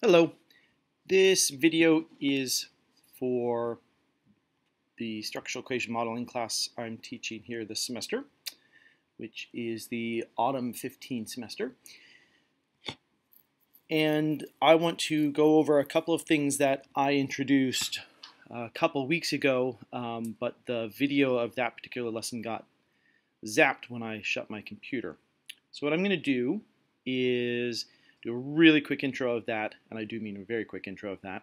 Hello, this video is for the structural equation modeling class I'm teaching here this semester, which is the autumn 15 semester. And I want to go over a couple of things that I introduced a couple weeks ago, but the video of that particular lesson got zapped when I shut my computer. So what I'm going to do is do a really quick intro of that, and I do mean a very quick intro of that.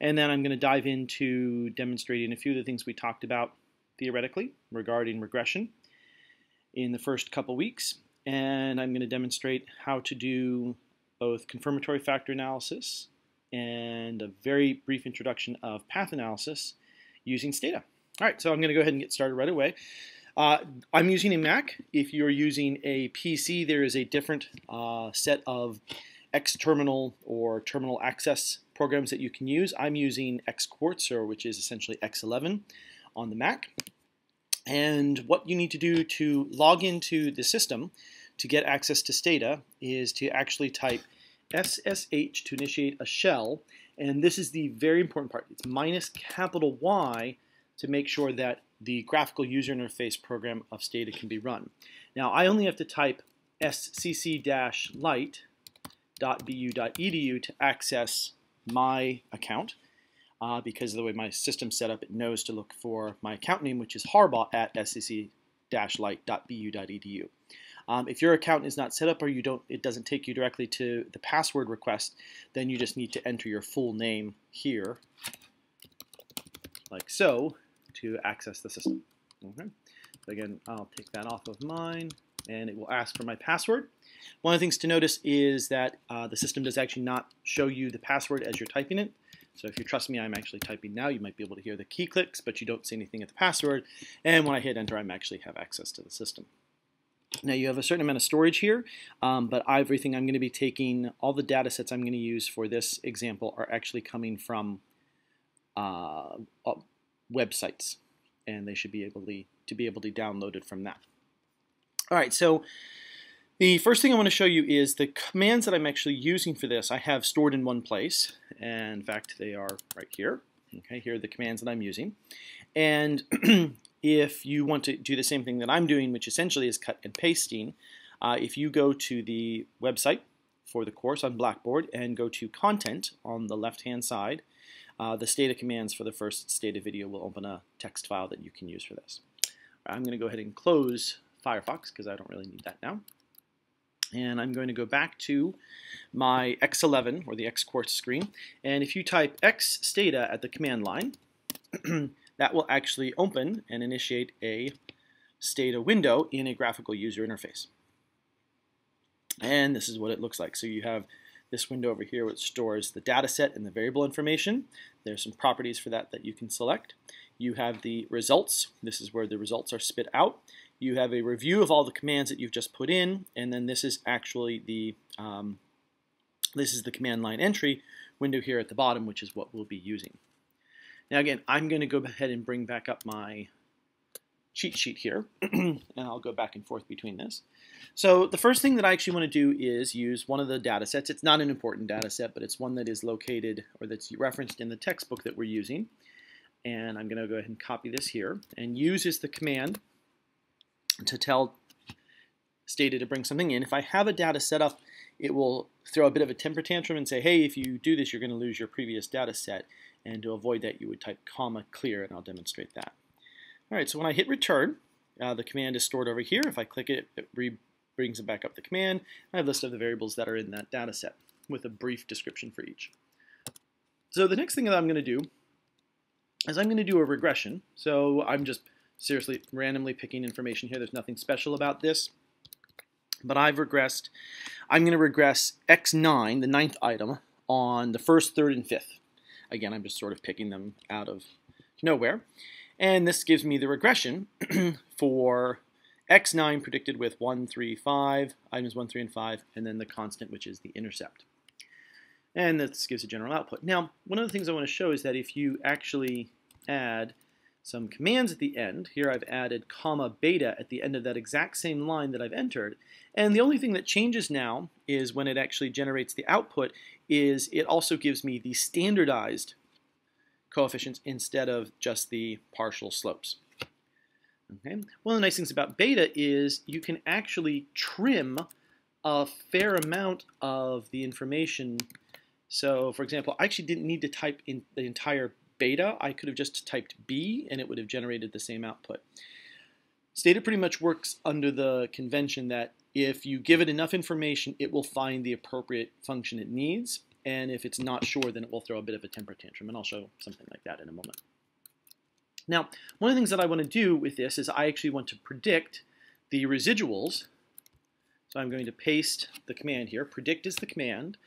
And then I'm going to dive into demonstrating a few of the things we talked about theoretically regarding regression in the first couple weeks. And I'm going to demonstrate how to do both confirmatory factor analysis and a very brief introduction of path analysis using Stata. All right, so I'm going to go ahead and get started right away. I'm using a Mac. If you're using a PC, there is a different set of X-terminal or terminal access programs that you can use. I'm using X-Quartz, which is essentially X11 on the Mac. And what you need to do to log into the system to get access to Stata is to actually type SSH to initiate a shell. And this is the very important part. It's -Y to make sure that the graphical user interface program of Stata can be run. Now, I only have to type scc-light.bu.edu to access my account because of the way my system's set up. It knows to look for my account name, which is Harbaugh at scc-light.bu.edu. If your account is not set up or it doesn't take you directly to the password request, then you just need to enter your full name here, like so, to access the system. Okay. So again, I'll take that off of mine, and it will ask for my password. One of the things to notice is that the system does actually not show you the password as you're typing it. So if you trust me, I'm actually typing now. You might be able to hear the key clicks, but you don't see anything at the password. And when I hit enter, I actually have access to the system. Now you have a certain amount of storage here, but everything I'm going to be taking, all the data sets I'm going to use for this example are actually coming from websites, and they should be able to be downloaded from that. All right, so the first thing I want to show you is the commands that I'm actually using for this. I have stored in one place, and in fact they are right here. Okay, here are the commands that I'm using. And if you want to do the same thing that I'm doing, which essentially is cut and pasting, if you go to the website for the course on Blackboard and go to Content on the left-hand side, the Stata commands for the first Stata video will open a text file that you can use for this. I'm going to go ahead and close Firefox because I don't really need that now. And I'm going to go back to my X11 or the X-Quartz screen. And if you type X-Stata at the command line, that will actually open and initiate a Stata window in a graphical user interface. And this is what it looks like. So you have this window over here which stores the data set and the variable information. There's some properties for that you can select. You have the results. This is where the results are spit out. You have a review of all the commands that you've just put in, and then this is actually the command line entry window here at the bottom, which is what we'll be using. Now again, I'm going to go ahead and bring back up my cheat sheet here, and I'll go back and forth between this. So the first thing that I actually want to do is use one of the data sets. It's not an important data set, but it's one that is located or that's referenced in the textbook that we're using. And I'm going to go ahead and copy this here and use the command to tell Stata to bring something in. If I have a data set up, it will throw a bit of a temper tantrum and say, hey, if you do this, you're going to lose your previous data set. And to avoid that, you would type comma clear, and I'll demonstrate that. All right, so when I hit return, the command is stored over here. If I click it, it brings it back up the command. I have a list of the variables that are in that data set with a brief description for each. So the next thing that I'm going to do is I'm going to do a regression. So I'm just seriously randomly picking information here. There's nothing special about this. But I'm going to regress X9, the 9th item, on the 1st, 3rd, and 5th. Again, I'm just sort of picking them out of nowhere. And this gives me the regression for X9 predicted with 1, 3, 5, items 1, 3, and 5, and then the constant, which is the intercept. And this gives a general output. Now, one of the things I want to show is that if you actually add some commands at the end. Here I've added comma beta at the end of that exact same line that I've entered. And the only thing that changes now is when it actually generates the output is it also gives me the standardized coefficients instead of just the partial slopes. Okay. One of the nice things about beta is you can actually trim a fair amount of the information. So for example, I actually didn't need to type in the entire beta. I could have just typed B and it would have generated the same output. Stata pretty much works under the convention that if you give it enough information, it will find the appropriate function it needs. And if it's not sure, then it will throw a bit of a temper tantrum. And I'll show something like that in a moment. Now, one of the things that I want to do with this is I actually want to predict the residuals. So I'm going to paste the command here. Predict is the command.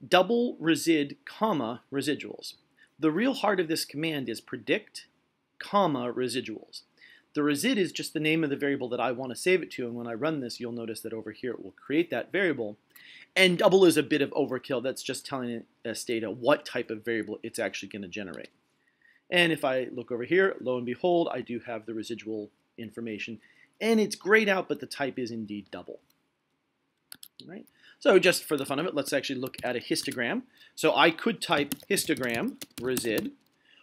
Double resid, comma, residuals. The real heart of this command is predict, comma, residuals. The resid is just the name of the variable that I want to save it to, and when I run this, you'll notice that over here it will create that variable. And double is a bit of overkill. That's just telling Stata what type of variable it's actually going to generate. And if I look over here, lo and behold, I do have the residual information. And it's grayed out, but the type is indeed double. All right. So just for the fun of it, let's actually look at a histogram. So I could type histogram resid,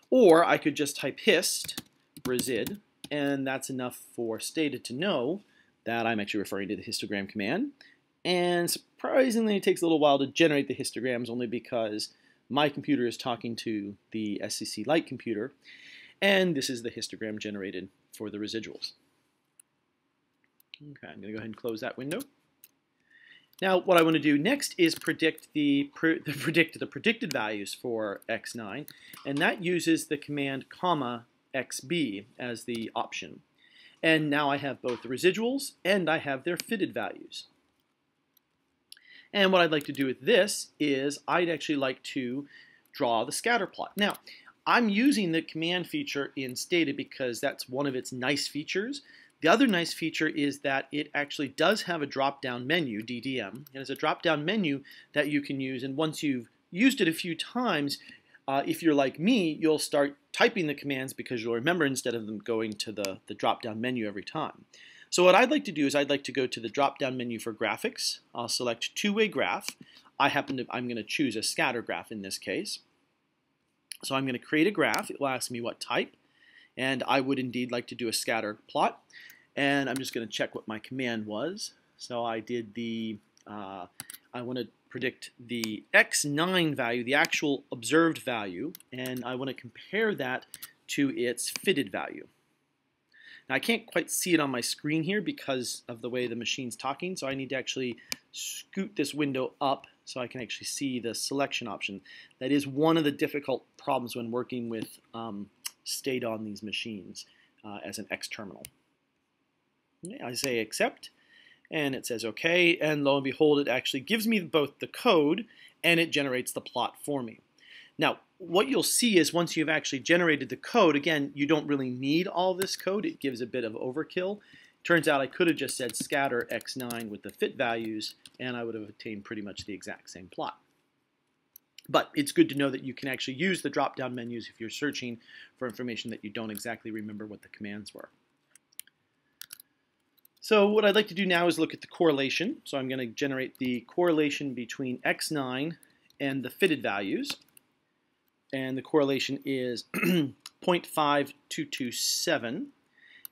or I could just type hist resid, and that's enough for Stata to know that I'm actually referring to the histogram command. And surprisingly, it takes a little while to generate the histograms, only because my computer is talking to the SCC Lite computer, and this is the histogram generated for the residuals. Okay, I'm going to go ahead and close that window. Now, what I want to do next is predict the predicted values for x9, and that uses the command comma xb as the option. And now I have both the residuals and I have their fitted values. And what I'd like to do with this is I'd actually like to draw the scatter plot. Now, I'm using the command feature in Stata because that's one of its nice features. The other nice feature is that it actually does have a drop-down menu, DDM, and it's a drop-down menu that you can use, and once you've used it a few times, if you're like me, you'll start typing the commands because you'll remember instead of them going to the drop-down menu every time. So what I'd like to do is I'd like to go to the drop-down menu for graphics. I'll select two-way graph. I'm going to choose a scatter graph in this case. So I'm going to create a graph. It will ask me what type, and I would indeed like to do a scatter plot. And I'm just going to check what my command was. So I did the, I want to predict the x9 value, the actual observed value, and I want to compare that to its fitted value. Now I can't quite see it on my screen here because of the way the machine's talking, so I need to actually scoot this window up so I can actually see the selection option. That is one of the difficult problems when working with Stata on these machines as an X terminal. Okay, I say accept, and it says OK, and lo and behold, it actually gives me both the code and it generates the plot for me. Now, what you'll see is once you've actually generated the code, again, you don't really need all this code. It gives a bit of overkill. Turns out I could have just said scatter x9 with the fit values, and I would have obtained pretty much the exact same plot. But it's good to know that you can actually use the drop-down menus if you're searching for information that you don't exactly remember what the commands were. So what I'd like to do now is look at the correlation. So I'm going to generate the correlation between x9 and the fitted values. And the correlation is 0.5227.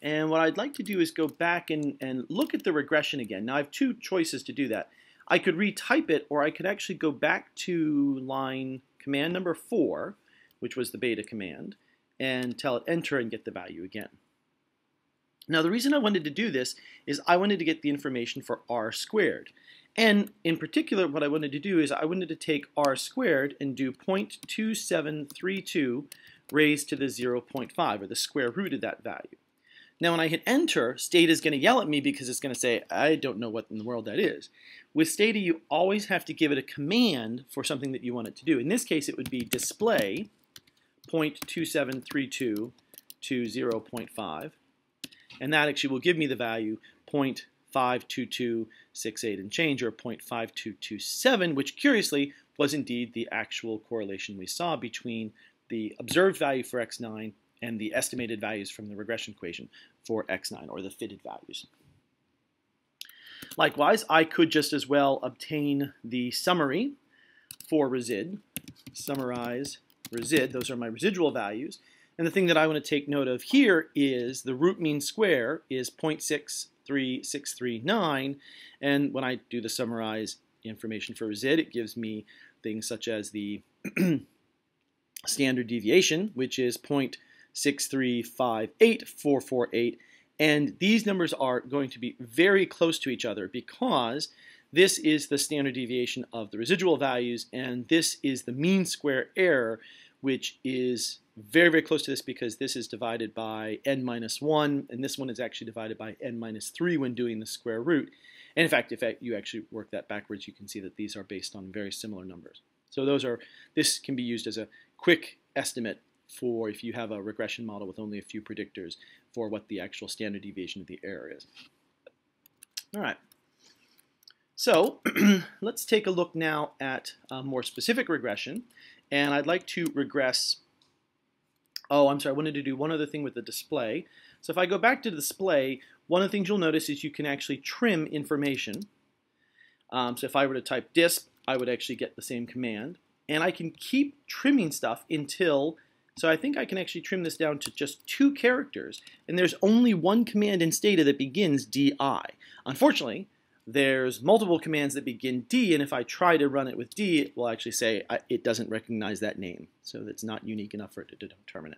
And what I'd like to do is go back and look at the regression again. Now I have two choices to do that. I could retype it, or I could actually go back to line command number 4, which was the beta command, and tell it enter and get the value again. Now the reason I wanted to do this is I wanted to get the information for r squared. And in particular, what I wanted to do is I wanted to take r squared and do 0.2732 raised to the 0.5, or the square root of that value. Now when I hit enter, Stata is going to yell at me because it's going to say, I don't know what in the world that is. With Stata, you always have to give it a command for something that you want it to do. In this case, it would be display 0.2732 to 0.5. And that actually will give me the value 0.52268 and change, or 0.5227, which curiously was indeed the actual correlation we saw between the observed value for x9 and the estimated values from the regression equation for x9, or the fitted values. Likewise, I could just as well obtain the summary for resid, summarize resid, those are my residual values. And the thing that I want to take note of here is the root mean square is 0.63639, and when I do the summarize information for resid, it gives me things such as the standard deviation, which is 0.6358448, and these numbers are going to be very close to each other because this is the standard deviation of the residual values, and this is the mean square error, which is very, very close to this because this is divided by n-1, and this one is actually divided by n-3 when doing the square root. And in fact, if you actually work that backwards, you can see that these are based on very similar numbers. So this can be used as a quick estimate for if you have a regression model with only a few predictors for what the actual standard deviation of the error is. All right. So let's take a look now at a more specific regression. And I'd like to regress, oh, I'm sorry, I wanted to do one other thing with the display. So if I go back to the display, one of the things you'll notice is you can actually trim information. So if I were to type disp, I would actually get the same command. And I can keep trimming stuff until, so I think I can actually trim this down to just 2 characters. And there's only one command in Stata that begins di. Unfortunately, there's multiple commands that begin D, and if I try to run it with D, it will actually say it doesn't recognize that name. So that's not unique enough for it to determine it.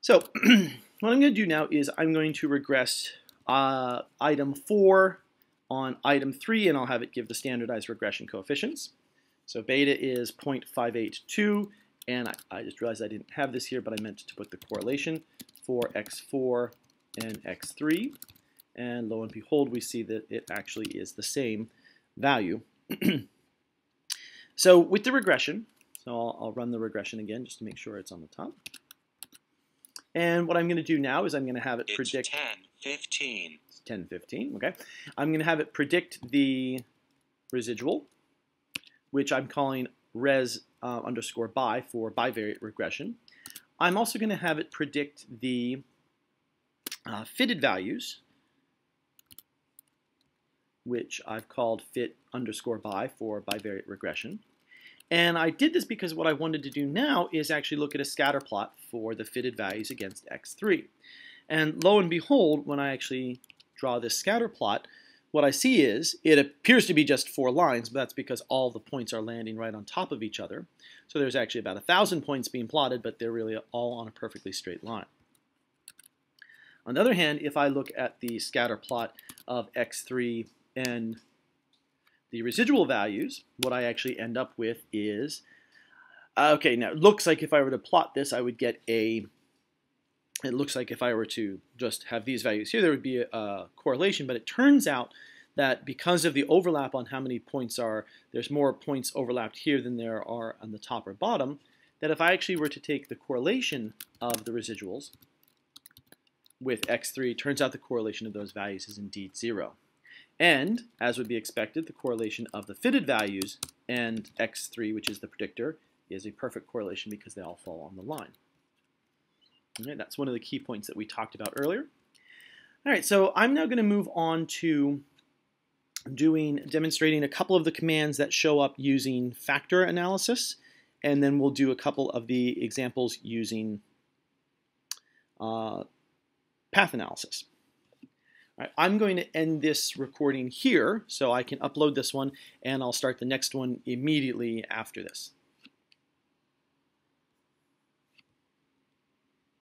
So what I'm going to do now is I'm going to regress item 4 on item 3, and I'll have it give the standardized regression coefficients. So beta is 0.582, and I just realized I didn't have this here, but I meant to put the correlation for x4 and x3. And lo and behold, we see that it actually is the same value. So with the regression, so I'll run the regression again just to make sure it's on the top. And what I'm going to do now is I'm going to have it predict. It's 10:15. It's 10:15. Okay. I'm going to have it predict the residual, which I'm calling res underscore bi for bivariate regression. I'm also going to have it predict the fitted values, which I've called fit underscore bi for bivariate regression. And I did this because what I wanted to do now is actually look at a scatter plot for the fitted values against x3. And lo and behold, when I actually draw this scatter plot, what I see is it appears to be just 4 lines, but that's because all the points are landing right on top of each other. So there's actually about 1,000 points being plotted, but they're really all on a perfectly straight line. On the other hand, if I look at the scatter plot of x3 and the residual values, what I actually end up with is, okay, now it looks like if I were to plot this, I would get it looks like if I were to just have these values here, there would be a correlation, but it turns out that because of the overlap on how many points there's more points overlapped here than there are on the top or bottom, that if I actually were to take the correlation of the residuals with x3, it turns out the correlation of those values is indeed 0. And, as would be expected, the correlation of the fitted values and x3, which is the predictor, is a perfect correlation because they all fall on the line. Okay, that's one of the key points that we talked about earlier. All right, so I'm now going to move on to demonstrating a couple of the commands that show up using factor analysis, and then we'll do a couple of the examples using path analysis. All right, I'm going to end this recording here so I can upload this one, and I'll start the next one immediately after this.